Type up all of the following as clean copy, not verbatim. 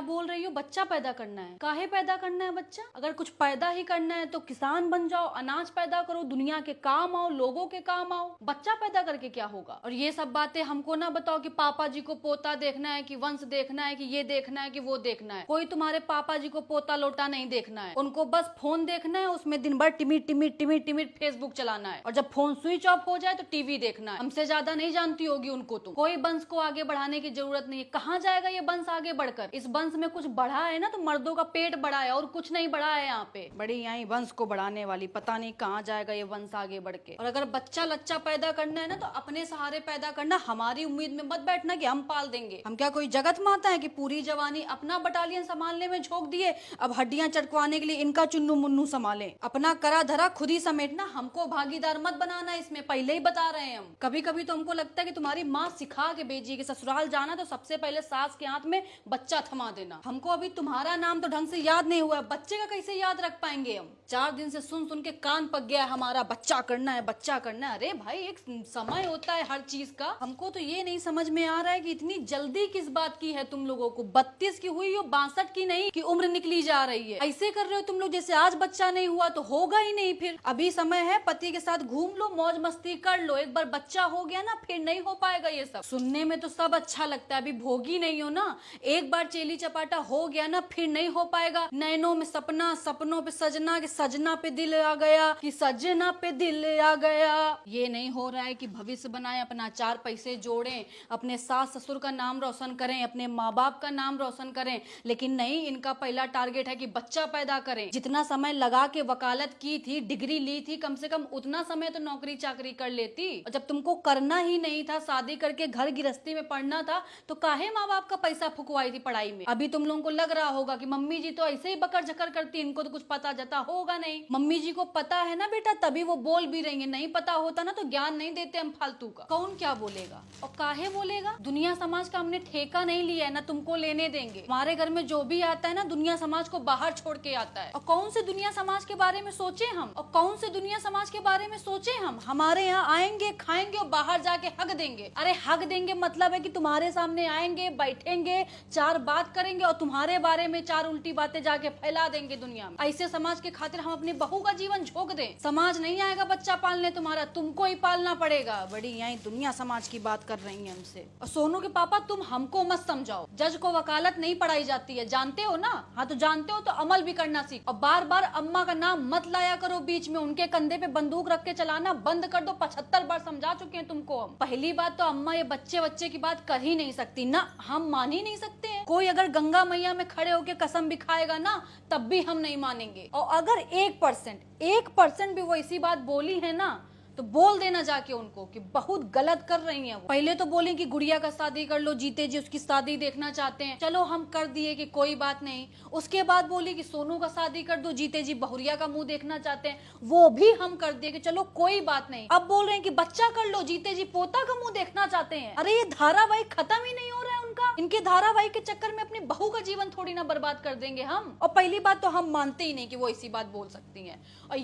बोल रही हो? बच्चा पैदा करना है? काहे पैदा करना है बच्चा? अगर कुछ पैदा ही करना है तो किसान बन जाओ, अनाज पैदा करो, दुनिया के काम आओ, लोगों के काम आओ। बच्चा पैदा करके क्या होगा? और ये सब बातें हमको ना बताओ कि पापा जी को पोता देखना है, कि वंश देखना है, कि ये देखना है, कि वो देखना है। कोई तुम्हारे पापा जी को पोता लोटा नहीं देखना है, उनको बस फोन देखना है, उसमें दिन भर टिमिट टिमिट टिमिट टिमिट फेसबुक चलाना है, और जब फोन स्विच ऑफ हो जाए तो टीवी देखना है। हमसे ज्यादा नहीं जानती होगी उनको तुम। कोई वंश को आगे बढ़ाने की जरूरत नहीं है। कहाँ जाएगा ये वंश आगे बढ़कर? इस वंश में कुछ बढ़ा है ना तो मर्दों का पेट बढ़ा है, और कुछ नहीं बढ़ा है यहाँ पे। बड़ी यहाँ वंश को बढ़ाने वाली, पता नहीं कहाँ जाएगा ये वंश आगे बढ़ के। और अगर बच्चा लच्चा पैदा करना है ना तो अपने सहारे पैदा करना, हमारी उम्मीद में मत बैठना कि हम पाल देंगे। हम क्या कोई जगत माता है कि पूरी जवानी अपना बटालियन संभालने में झोंक दिए, अब हड्डियां चटकवाने के लिए इनका चुन्नू मुन्नू संभाले। अपना करा धरा खुद ही समेटना, हमको भागीदार मत बनाना इसमें, पहले ही बता रहे हैं हम। कभी कभी तो हमको लगता है कि तुम्हारी माँ सिखा के भेजी कि ससुराल जाना तो सबसे पहले सास के हाथ में बच्चा थमा देना। हमको अभी तुम्हारा नाम तो ढंग से याद नहीं हुआ, बच्चे का कैसे याद रख पाएंगे हम? 4 दिन से सुन सुन के कान पक गया हमारा, बच्चा करना है, बच्चा करना है। अरे भाई एक समय होता है हर चीज का। हमको तो ये नहीं समझ में आ रहा है कि इतनी जल्दी किस बात की है तुम लोगों को। 32 की हुई हो, 62 की नहीं कि उम्र निकली जा रही है। ऐसे कर रहे हो तुम लोग जैसे आज बच्चा नहीं हुआ तो होगा ही नहीं। फिर अभी समय है, पति के साथ घूम लो, मौज मस्ती कर लो। एक बार बच्चा हो गया ना फिर नहीं हो पाएगा ये सब। सुनने में तो सब अच्छा लगता है, अभी भोगी नहीं हो ना। एक बार चेली चपाटा हो गया ना फिर नहीं हो पाएगा। नैनों में सपना, सपनों पे सजना, कि सजना पे दिल आ गया, कि सजना पे दिल आ गया। ये नहीं हो रहा है कि भविष्य बनाए, अपना 4 पैसे जोड़ें, अपने सास ससुर का नाम रोशन करें, अपने माँ बाप का नाम रोशन करें। लेकिन नहीं, इनका पहला टारगेट है कि बच्चा पैदा करें। जितना समय लगा के वकालत की थी, डिग्री ली थी, कम से कम उतना समय तो नौकरी चाकरी कर लेती। और जब तुमको करना ही नहीं था, शादी करके घर गृहस्थी में पढ़ना था, तो काहे माँ बाप का पैसा फुकवाई थी पढ़ाई में? अभी तुम लोगों को लग रहा होगा कि मम्मी जी तो ऐसे ही बकर झकर करती, इनको तो कुछ पता जाता होगा नहीं। मम्मी जी को पता है ना बेटा, तभी वो बोल भी रही है। नहीं पता होता ना तो ज्ञान नहीं देते हम फालतू का। कौन क्या बोलेगा और काहे बोलेगा? दुनिया समाज का हमने ठेका नहीं लिया है, ना तुमको लेने देंगे। हमारे घर में जो भी आता है ना, दुनिया समाज को बाहर छोड़ के आता है। और कौन से दुनिया समाज के बारे में सोचे हम, और कौन से दुनिया समाज के बारे में सोचे हम? हमारे यहाँ आएंगे, खाएंगे और बाहर जाके हक देंगे। अरे हक देंगे मतलब है कि तुम्हारे सामने आएंगे, बैठेंगे, 4 बात करेंगे और तुम्हारे बारे में 4 उल्टी बातें जाके फैला देंगे दुनिया में। ऐसे समाज के खातिर हम अपनी बहू का जीवन झोंक दें? समाज नहीं आएगा बच्चा पालने तुम्हारा, तुमको ही पालना पड़ेगा। बड़ी यही दुनिया समाज की बात कर रही है हमसे। और सोनू के पापा तुम हमको मत समझाओ, जज को वकालत नहीं पढ़ाई जाती है, जानते हो ना? हाँ तो जानते हो तो अमल भी करना सीख। और बार बार अम्मा का नाम मत लाया करो बीच में, उनके कंधे पे बंदूक रख के चलाना बंद कर दो। 75 बार समझा चुके हैं तुमको हम। पहली बात तो अम्मा ये बच्चे की बात कर ही नहीं सकती ना, हम मान ही नहीं सकते हैं। कोई अगर गंगा मैया में खड़े होके कसम भी खाएगा ना तब भी हम नहीं मानेंगे। और अगर 1% भी वो इसी बात बोली है ना तो बोल देना जाके उनको कि बहुत गलत कर रही हैं वो। पहले तो बोले कि गुड़िया का शादी कर लो, जीते जी उसकी शादी देखना चाहते हैं, चलो हम कर दिए कि कोई बात नहीं। उसके बाद बोली कि सोनू का शादी कर दो, जीते जी बहुरिया का मुंह देखना चाहते हैं, वो भी हम कर दिए कि चलो कोई बात नहीं। अब बोल रहे हैं कि बच्चा कर लो, जीते जी पोता का मुंह देखना चाहते हैं। अरे ये धारावाहिक खत्म ही नहीं हो रहा है उनका। इनके धारावाहिक के चक्कर में अपनी बहू का जीवन थोड़ी ना बर्बाद कर देंगे हम। और पहली बात तो हम मानते ही नहीं कि वो ऐसी बात बोल सकती हैं। और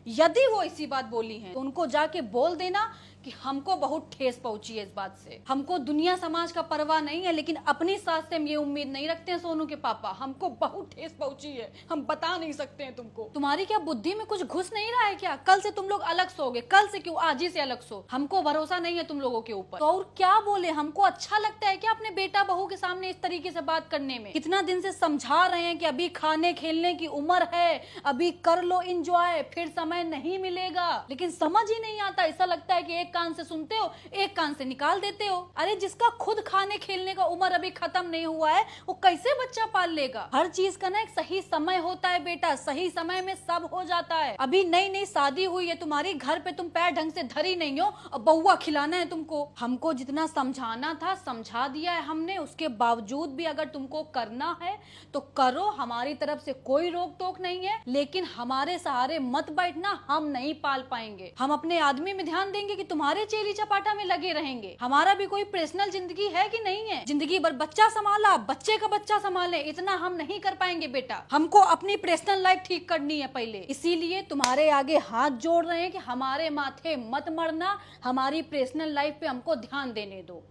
यदि वो ऐसी बात बोली है तो उनको जाके बोल देना कि हमको बहुत ठेस पहुंची है इस बात से। हमको दुनिया समाज का परवाह नहीं है, लेकिन अपनी सास से हम ये उम्मीद नहीं रखते हैं सोनू के पापा। हमको बहुत ठेस पहुंची है, हम बता नहीं सकते हैं तुमको। तुम्हारी क्या बुद्धि में कुछ घुस नहीं रहा है क्या? कल से तुम लोग अलग सोगे, कल से क्यों, आज ही से अलग सो। हमको भरोसा नहीं है तुम लोगों के ऊपर। तो और क्या बोले? हमको अच्छा लगता है क्या अपने बेटा बहू के सामने इस तरीके से बात करने में? कितना दिन से समझा रहे हैं कि अभी खाने खेलने की उम्र है, अभी कर लो इंजॉय, फिर समय नहीं मिलेगा, लेकिन समझ ही नहीं आता। ऐसा लगता है कि एक कान से सुनते हो, एक कान से निकाल देते हो। अरे जिसका खुद खाने खेलने का उम्र अभी खत्म नहीं हुआ है, वो कैसे बच्चा पाल लेगा? हर चीज का ना एक सही समय होता है बेटा, सही समय में सब हो जाता है। अभी नई नई शादी हुई है तुम्हारी, घर पे तुम पैर ढंग से धरी नहीं हो और बहुआ खिलाना है तुमको। हमको जितना समझाना था समझा दिया है हमने, उसके बावजूद भी अगर तुमको करना है तो करो, हमारी तरफ से कोई रोक टोक नहीं है। लेकिन हमारे सहारे मत बैठना, हम नहीं पाल पाएंगे। हम अपने आदमी में ध्यान देंगे कि तुम्हारे चेली चपाटा में लगे रहेंगे। हमारा भी कोई पर्सनल जिंदगी है कि नहीं है? जिंदगी भर बच्चा संभाला, बच्चे का बच्चा संभाले, इतना हम नहीं कर पाएंगे बेटा। हमको अपनी पर्सनल लाइफ ठीक करनी है पहले। इसीलिए तुम्हारे आगे हाथ जोड़ रहे हैं कि हमारे माथे मत मरना, हमारी पर्सनल लाइफ पे हमको ध्यान देने दो।